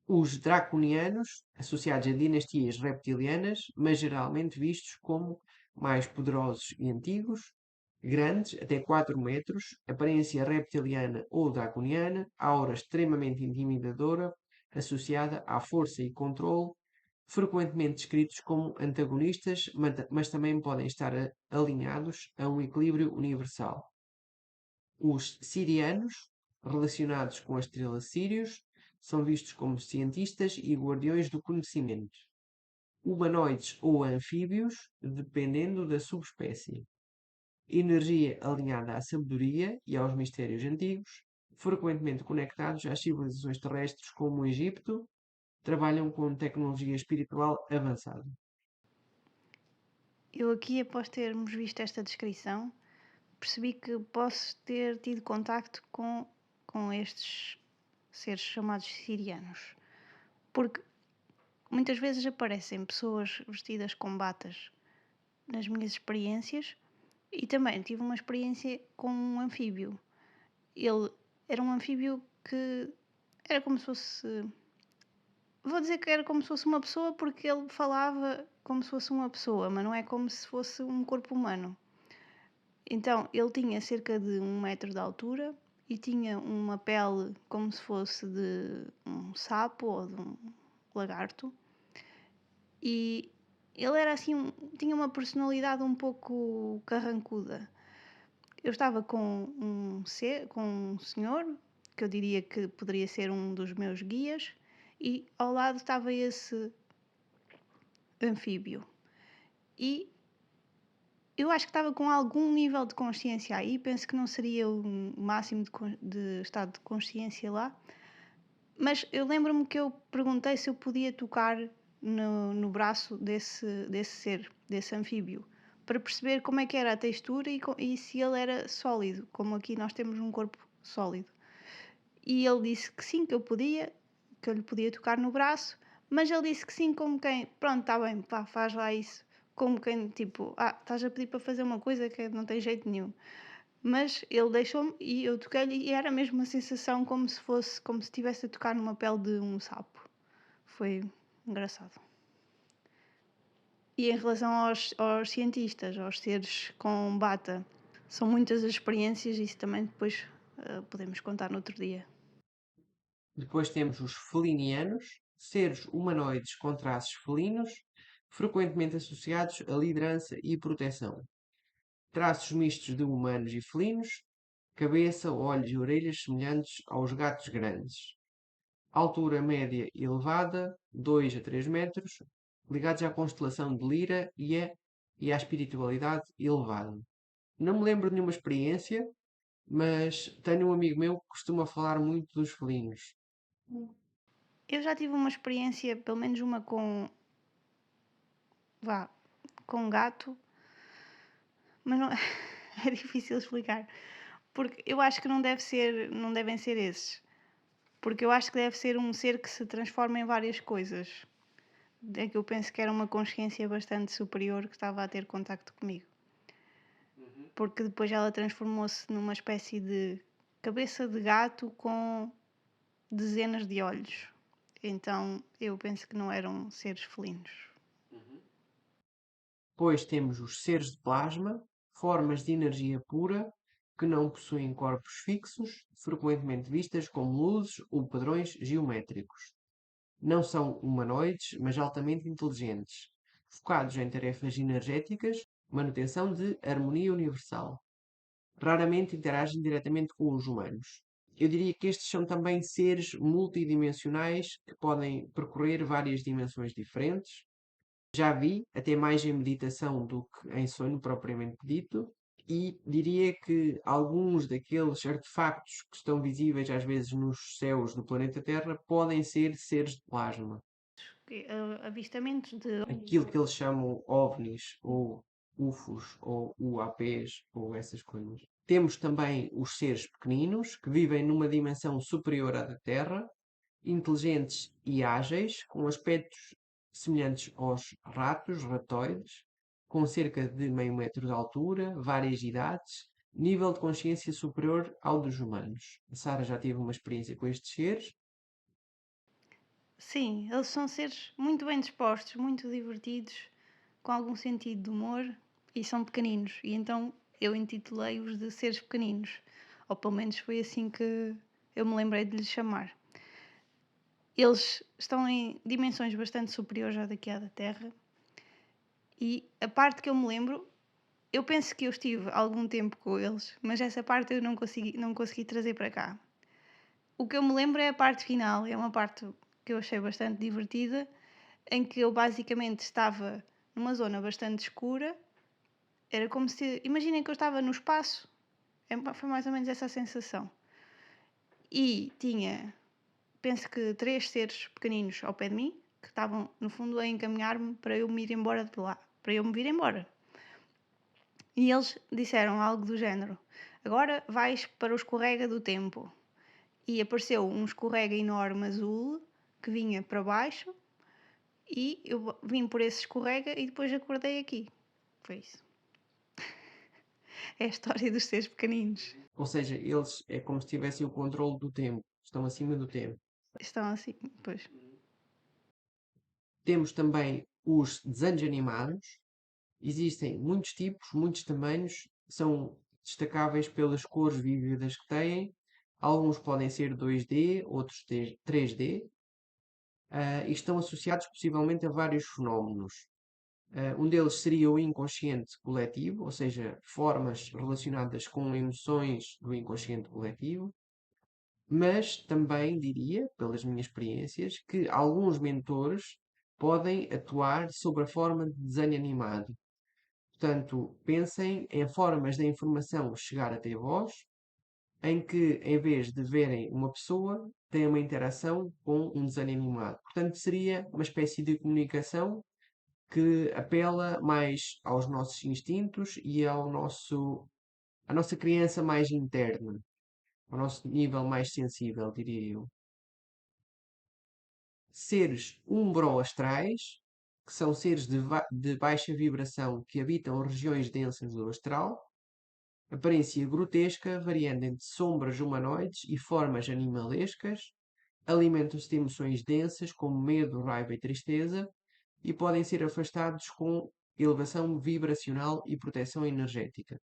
Os draconianos, associados a dinastias reptilianas, mas geralmente vistos como mais poderosos e antigos, grandes, até 4 metros, aparência reptiliana ou draconiana, aura extremamente intimidadora, associada à força e controle, frequentemente descritos como antagonistas, mas também podem estar alinhados a um equilíbrio universal. Os sirianos, relacionados com a estrela Sirius, são vistos como cientistas e guardiões do conhecimento. Humanoides ou anfíbios, dependendo da subespécie. Energia alinhada à sabedoria e aos mistérios antigos, frequentemente conectados às civilizações terrestres como o Egito, trabalham com tecnologia espiritual avançada. Eu aqui, após termos visto esta descrição, percebi que posso ter tido contacto com estes seres chamados sirianos. Porque muitas vezes aparecem pessoas vestidas com batas nas minhas experiências e também tive uma experiência com um anfíbio. Ele era um anfíbio que era como se fosse. Vou dizer que era como se fosse uma pessoa porque ele falava como se fosse uma pessoa, mas não é como se fosse um corpo humano. Então, ele tinha cerca de 1 metro de altura e tinha uma pele como se fosse de um sapo ou de um lagarto. E ele era assim, tinha uma personalidade um pouco carrancuda. Eu estava com um senhor, que eu diria que poderia ser um dos meus guias, e ao lado estava esse anfíbio. E eu acho que estava com algum nível de consciência aí, penso que não seria o máximo de estado de consciência lá, mas eu lembro-me que eu perguntei se eu podia tocar no braço desse ser, desse anfíbio, para perceber como é que era a textura e se ele era sólido, como aqui nós temos um corpo sólido. E ele disse que sim, que eu lhe podia tocar no braço, mas ele disse que sim, como quem, pronto, está bem, pá, faz lá isso. Como quem, tipo, estás a pedir para fazer uma coisa que não tem jeito nenhum. Mas ele deixou-me e eu toquei-lhe e era mesmo uma sensação como se estivesse a tocar numa pele de um sapo. Foi engraçado. E em relação aos cientistas, aos seres com bata, são muitas as experiências e isso também depois podemos contar no outro dia. Depois temos os felinianos, seres humanoides com traços felinos, frequentemente associados a liderança e proteção. Traços mistos de humanos e felinos, cabeça, olhos e orelhas semelhantes aos gatos grandes. Altura média elevada, 2 a 3 metros, ligados à constelação de Lira e à espiritualidade elevada. Não me lembro de nenhuma experiência, mas tenho um amigo meu que costuma falar muito dos felinos. Eu já tive uma experiência, pelo menos uma vá, com gato, mas não, é difícil explicar. Porque eu acho que não devem ser esses. Porque eu acho que deve ser um ser que se transforma em várias coisas. É que eu penso que era uma consciência bastante superior que estava a ter contacto comigo. Porque depois ela transformou-se numa espécie de cabeça de gato com dezenas de olhos. Então eu penso que não eram seres felinos. Depois temos os seres de plasma, formas de energia pura que não possuem corpos fixos, frequentemente vistas como luzes ou padrões geométricos. Não são humanoides, mas altamente inteligentes, focados em tarefas energéticas, manutenção de harmonia universal. Raramente interagem diretamente com os humanos. Eu diria que estes são também seres multidimensionais que podem percorrer várias dimensões diferentes. Já vi, até mais em meditação do que em sonho propriamente dito, e diria que alguns daqueles artefactos que estão visíveis às vezes nos céus do planeta Terra podem ser seres de plasma. Avistamentos de. Aquilo que eles chamam OVNIs ou UFOs ou UAPs ou essas coisas. Temos também os seres pequeninos que vivem numa dimensão superior à da Terra, inteligentes e ágeis, com aspectos semelhantes aos ratos, ratoides, com cerca de meio metro de altura, várias idades, nível de consciência superior ao dos humanos. A Sara já teve uma experiência com estes seres. Sim, eles são seres muito bem dispostos, muito divertidos, com algum sentido de humor e são pequeninos. E então eu intitulei-os de seres pequeninos. Ou pelo menos foi assim que eu me lembrei de lhes chamar. Eles estão em dimensões bastante superiores à daqui à da Terra. E a parte que eu me lembro, eu penso que eu estive algum tempo com eles, mas essa parte eu não consegui trazer para cá. O que eu me lembro é a parte final, é uma parte que eu achei bastante divertida, em que eu basicamente estava numa zona bastante escura. Era como se. Imaginem que eu estava no espaço, foi mais ou menos essa a sensação. E tinha, penso que 3 seres pequeninos ao pé de mim, que estavam, no fundo, a encaminhar-me para eu me ir embora de lá, para eu me vir embora. E eles disseram algo do género: agora vais para o escorrega do tempo. E apareceu um escorrega enorme azul que vinha para baixo e eu vim por esse escorrega e depois acordei aqui. Foi isso. É a história dos seres pequeninos. Ou seja, eles é como se tivessem o controle do tempo, estão acima do tempo. Estão assim, pois. Temos também os desenhos animados. Existem muitos tipos, muitos tamanhos, são destacáveis pelas cores vívidas que têm. Alguns podem ser 2D, outros 3D, e estão associados possivelmente a vários fenómenos. Um deles seria o inconsciente coletivo, ou seja, formas relacionadas com emoções do inconsciente coletivo. Mas também diria, pelas minhas experiências, que alguns mentores podem atuar sob a forma de desenho animado. Portanto, pensem em formas da informação chegar até vós, em que, em vez de verem uma pessoa, têm uma interação com um desenho animado. Portanto, seria uma espécie de comunicação que apela mais aos nossos instintos e à nossa criança mais interna, ao nosso nível mais sensível, diria eu. Seres umbroastrais, que são seres de baixa vibração que habitam regiões densas do astral, aparência grotesca, variando entre sombras humanoides e formas animalescas, alimentam-se de emoções densas como medo, raiva e tristeza e podem ser afastados com elevação vibracional e proteção energética.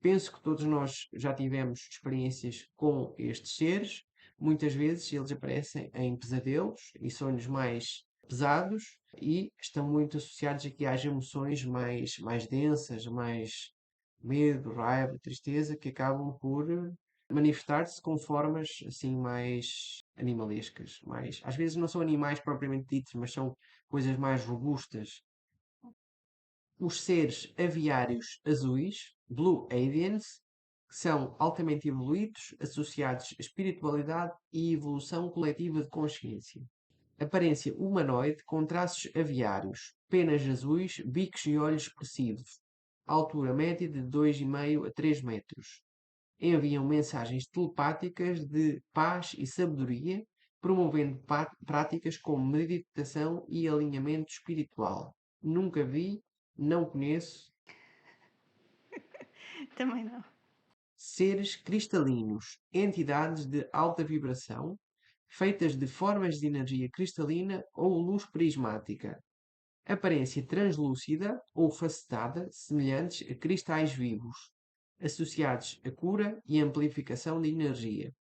Penso que todos nós já tivemos experiências com estes seres. Muitas vezes eles aparecem em pesadelos e sonhos mais pesados e estão muito associados aqui às emoções mais densas, mais medo, raiva, tristeza, que acabam por manifestar-se com formas assim mais animalescas, mais às vezes não são animais propriamente ditos, mas são coisas mais robustas. Os seres aviários azuis, Blue Avians, que são altamente evoluídos, associados a espiritualidade e evolução coletiva de consciência. Aparência humanoide com traços aviários, penas azuis, bicos e olhos expressivos. Altura média de 2,5 a 3 metros. Enviam mensagens telepáticas de paz e sabedoria, promovendo práticas como meditação e alinhamento espiritual. Nunca vi, não conheço. Também não. Seres cristalinos, entidades de alta vibração, feitas de formas de energia cristalina ou luz prismática. Aparência translúcida ou facetada, semelhantes a cristais vivos, associados a cura e amplificação de energia.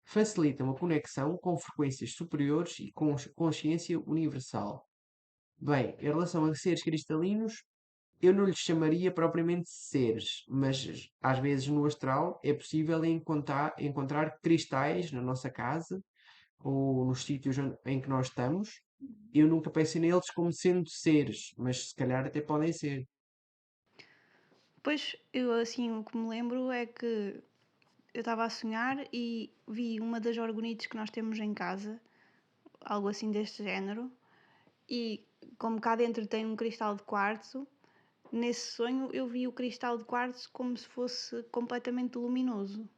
Facilitam a conexão com frequências superiores e com consciência universal. Bem, em relação a seres cristalinos, eu não lhes chamaria propriamente seres, mas às vezes no astral é possível encontrar cristais na nossa casa ou nos sítios em que nós estamos. Eu nunca pensei neles como sendo seres, mas se calhar até podem ser. Pois, eu assim, o que me lembro é que eu estava a sonhar e vi uma das orgonites que nós temos em casa, algo assim deste género, e como cá dentro tem um cristal de quartzo, nesse sonho eu vi o cristal de quartzo como se fosse completamente luminoso.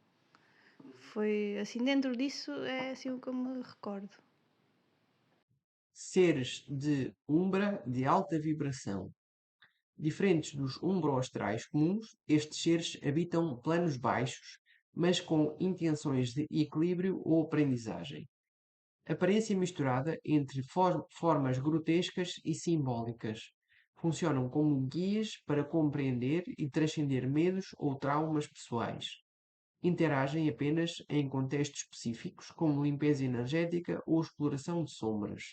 Foi assim, dentro disso é assim o que eu me recordo. Seres de umbra de alta vibração. Diferentes dos umbro-astrais comuns, estes seres habitam planos baixos, mas com intenções de equilíbrio ou aprendizagem. Aparência misturada entre formas grotescas e simbólicas. Funcionam como guias para compreender e transcender medos ou traumas pessoais. Interagem apenas em contextos específicos, como limpeza energética ou exploração de sombras.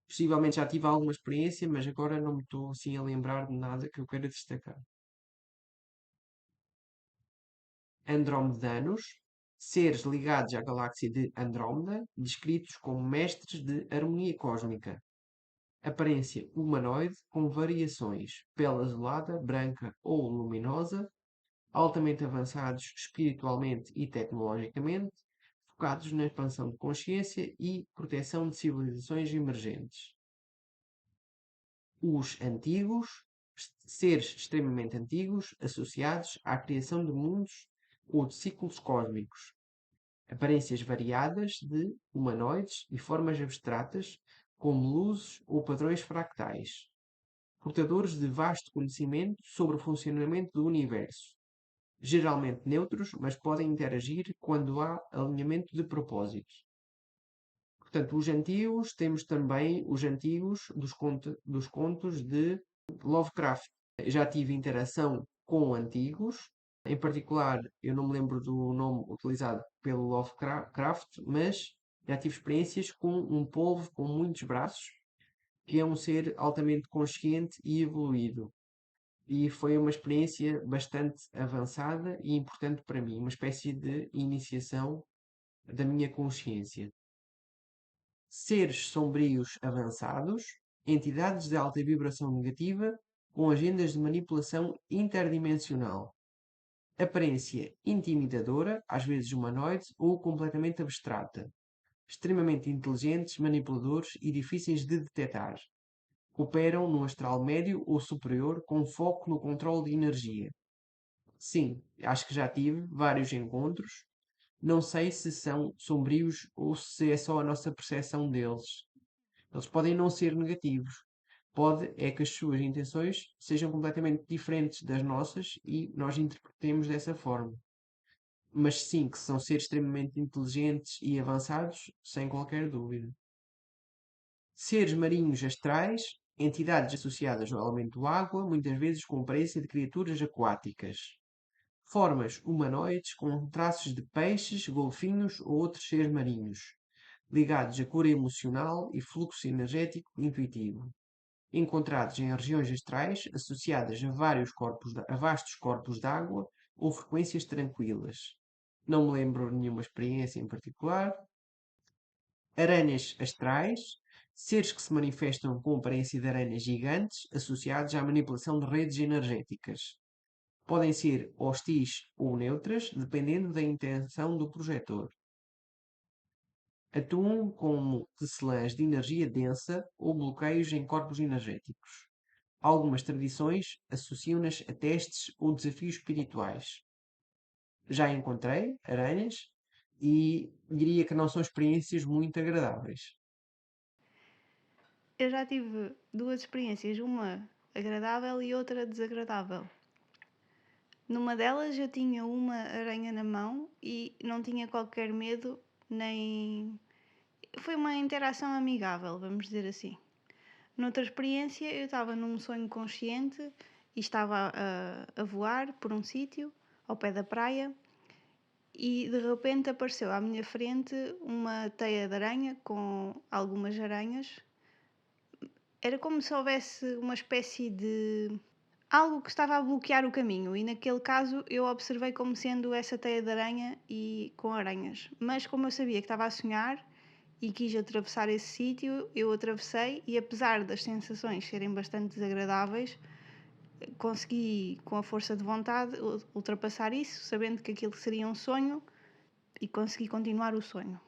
Possivelmente já tive alguma experiência, mas agora não me estou assim a lembrar de nada que eu queira destacar. Andromedanos, seres ligados à galáxia de Andrómeda, descritos como mestres de harmonia cósmica. Aparência humanoide com variações, pele azulada, branca ou luminosa, altamente avançados espiritualmente e tecnologicamente, focados na expansão de consciência e proteção de civilizações emergentes. Os antigos, seres extremamente antigos, associados à criação de mundos ou de ciclos cósmicos. Aparências variadas de humanoides e formas abstratas, como luzes ou padrões fractais. Portadores de vasto conhecimento sobre o funcionamento do universo. Geralmente neutros, mas podem interagir quando há alinhamento de propósitos. Portanto, os antigos, temos também os antigos dos contos de Lovecraft. Já tive interação com antigos, em particular, eu não me lembro do nome utilizado pelo Lovecraft, mas já tive experiências com um polvo com muitos braços, que é um ser altamente consciente e evoluído. E foi uma experiência bastante avançada e importante para mim, uma espécie de iniciação da minha consciência. Seres sombrios avançados, entidades de alta vibração negativa com agendas de manipulação interdimensional. Aparência intimidadora, às vezes humanoide ou completamente abstrata. Extremamente inteligentes, manipuladores e difíceis de detectar. Operam no astral médio ou superior com foco no controle de energia. Sim, acho que já tive vários encontros. Não sei se são sombrios ou se é só a nossa percepção deles. Eles podem não ser negativos. Pode é que as suas intenções sejam completamente diferentes das nossas e nós interpretemos dessa forma. Mas sim, que são seres extremamente inteligentes e avançados, sem qualquer dúvida. Seres marinhos astrais, entidades associadas ao elemento água, muitas vezes com aparência de criaturas aquáticas. Formas humanoides com traços de peixes, golfinhos ou outros seres marinhos, ligados à cura emocional e fluxo energético intuitivo, encontrados em regiões astrais associadas a a vastos corpos de água ou frequências tranquilas. Não me lembro de nenhuma experiência em particular. Aranhas astrais, seres que se manifestam com aparência de aranhas gigantes associados à manipulação de redes energéticas. Podem ser hostis ou neutras, dependendo da intenção do projetor. Atuam como tecelãs de energia densa ou bloqueios em corpos energéticos. Algumas tradições associam-nas a testes ou desafios espirituais. Já encontrei aranhas e diria que não são experiências muito agradáveis. Eu já tive duas experiências, uma agradável e outra desagradável. Numa delas eu tinha uma aranha na mão e não tinha qualquer medo, nem. Foi uma interação amigável, vamos dizer assim. Noutra experiência, eu estava num sonho consciente e estava a voar por um sítio, ao pé da praia, e de repente apareceu à minha frente uma teia de aranha com algumas aranhas. Era como se houvesse uma espécie de algo que estava a bloquear o caminho, e naquele caso eu observei como sendo essa teia de aranha e com aranhas. Mas como eu sabia que estava a sonhar, e quis atravessar esse sítio, eu atravessei e apesar das sensações serem bastante desagradáveis, consegui com a força de vontade ultrapassar isso, sabendo que aquilo seria um sonho e consegui continuar o sonho.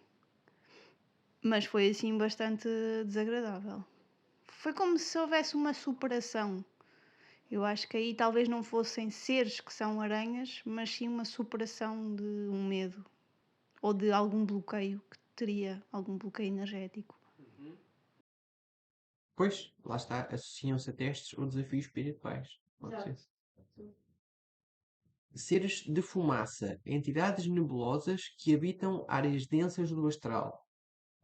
Mas foi assim bastante desagradável. Foi como se houvesse uma superação. Eu acho que aí talvez não fossem seres que são aranhas, mas sim uma superação de um medo ou de algum bloqueio que teria, algum bloqueio energético. Pois, lá está, associam-se a testes ou desafios espirituais. Pode ser. Seres de fumaça, entidades nebulosas que habitam áreas densas do astral.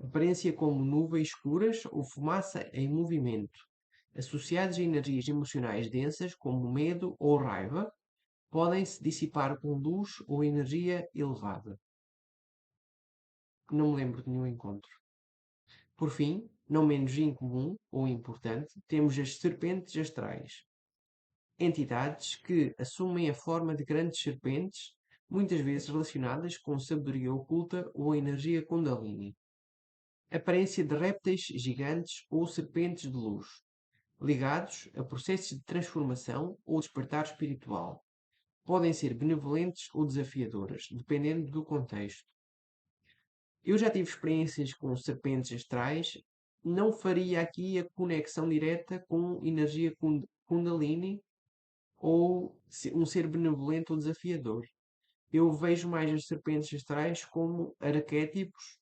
Aparência como nuvens escuras ou fumaça em movimento, associados a energias emocionais densas como medo ou raiva, podem se dissipar com luz ou energia elevada. Não me lembro de nenhum encontro. Por fim, não menos incomum ou importante, temos as serpentes astrais. Entidades que assumem a forma de grandes serpentes, muitas vezes relacionadas com sabedoria oculta ou energia Kundalini. Aparência de répteis gigantes ou serpentes de luz, ligados a processos de transformação ou despertar espiritual. Podem ser benevolentes ou desafiadoras, dependendo do contexto. Eu já tive experiências com serpentes astrais, não faria aqui a conexão direta com energia Kundalini ou um ser benevolente ou desafiador. Eu vejo mais as serpentes astrais como arquétipos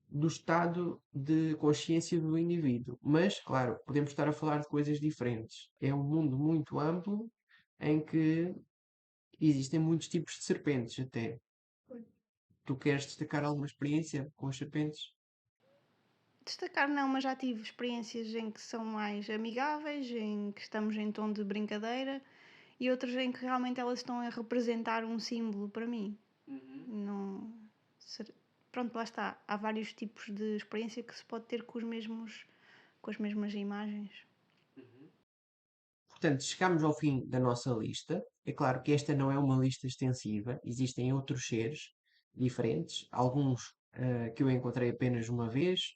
do estado de consciência do indivíduo. Mas, claro, podemos estar a falar de coisas diferentes. É um mundo muito amplo em que existem muitos tipos de serpentes até. Tu queres destacar alguma experiência com as serpentes? Destacar não, mas já tive experiências em que são mais amigáveis, em que estamos em tom de brincadeira e outras em que realmente elas estão a representar um símbolo para mim. Não... Pronto, lá está. Há vários tipos de experiência que se pode ter com as mesmas imagens. Portanto, chegamos ao fim da nossa lista. É claro que esta não é uma lista extensiva, existem outros seres diferentes, alguns que eu encontrei apenas uma vez,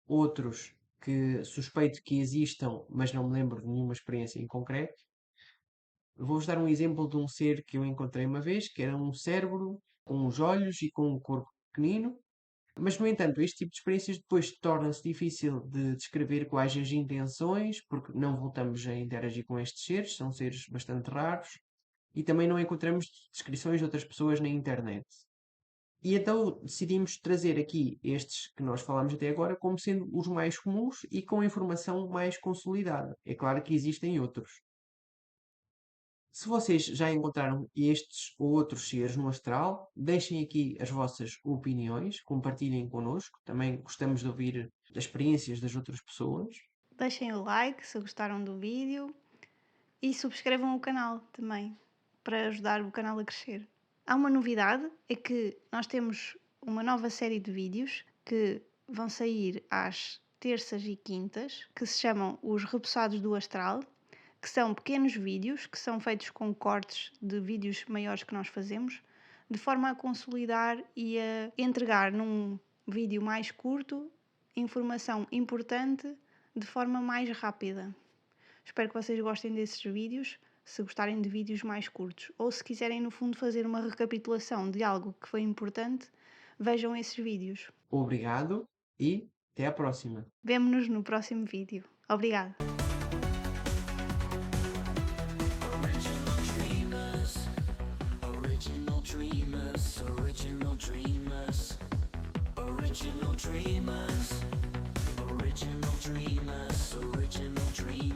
outros que suspeito que existam, mas não me lembro de nenhuma experiência em concreto. Vou-vos dar um exemplo de um ser que eu encontrei uma vez, que era um cérebro com os olhos e com um corpo pequenino. Mas, no entanto, este tipo de experiências depois torna-se difícil de descrever quais as intenções, porque não voltamos a interagir com estes seres, são seres bastante raros, e também não encontramos descrições de outras pessoas na internet. E então decidimos trazer aqui estes que nós falamos até agora como sendo os mais comuns e com informação mais consolidada. É claro que existem outros. Se vocês já encontraram estes ou outros seres no astral, deixem aqui as vossas opiniões, compartilhem connosco. Também gostamos de ouvir as experiências das outras pessoas. Deixem o like se gostaram do vídeo e subscrevam o canal também, para ajudar o canal a crescer. Há uma novidade, é que nós temos uma nova série de vídeos que vão sair às terças e quintas, que se chamam Os Repousados do Astral, que são pequenos vídeos que são feitos com cortes de vídeos maiores que nós fazemos, de forma a consolidar e a entregar num vídeo mais curto informação importante de forma mais rápida. Espero que vocês gostem desses vídeos, se gostarem de vídeos mais curtos, ou se quiserem no fundo fazer uma recapitulação de algo que foi importante, vejam esses vídeos. Obrigado e até à próxima. Vemo-nos no próximo vídeo. Obrigada! Original dreamers, original dreamers, original dreamers, original dreamers, original dreamers.